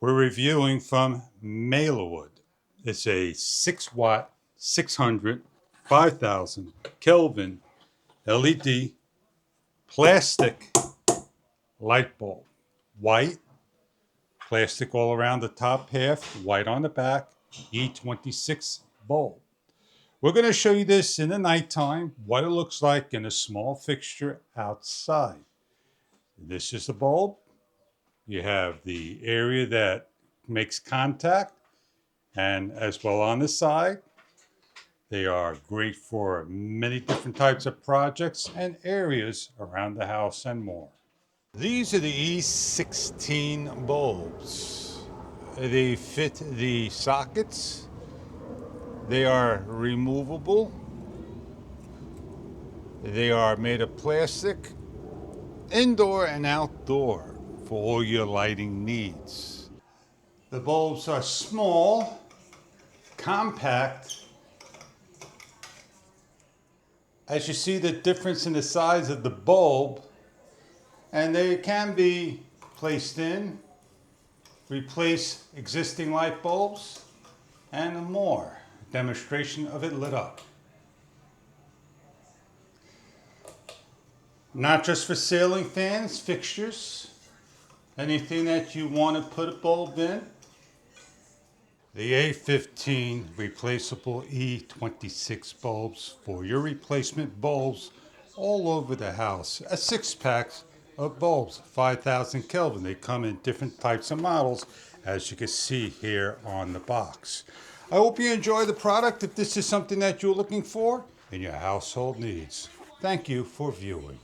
We're reviewing from Maylaywood. It's a 6 watt, 600, 5000 Kelvin LED plastic light bulb. White, plastic all around the top half, white on the back, E26 bulb. We're going to show you this in the nighttime, what it looks like in a small fixture outside. This is the bulb. You have the area that makes contact, and as well on the side. They are great for many different types of projects and areas around the house and more. These are the E16 bulbs. They fit the sockets. They are removable. They are made of plastic, indoor and outdoor, for all your lighting needs. The bulbs are small, compact. As you see the difference in the size of the bulb, and they can be placed in, replace existing light bulbs, and more. Demonstration of it lit up. Not just for ceiling fans, fixtures, anything that you want to put a bulb in. The A15 replaceable E26 bulbs for your replacement bulbs all over the house. A 6-pack of bulbs, 5000 Kelvin. They come in different types of models, as you can see here on the box. I hope you enjoy the product if this is something that you're looking for in your household needs. Thank you for viewing.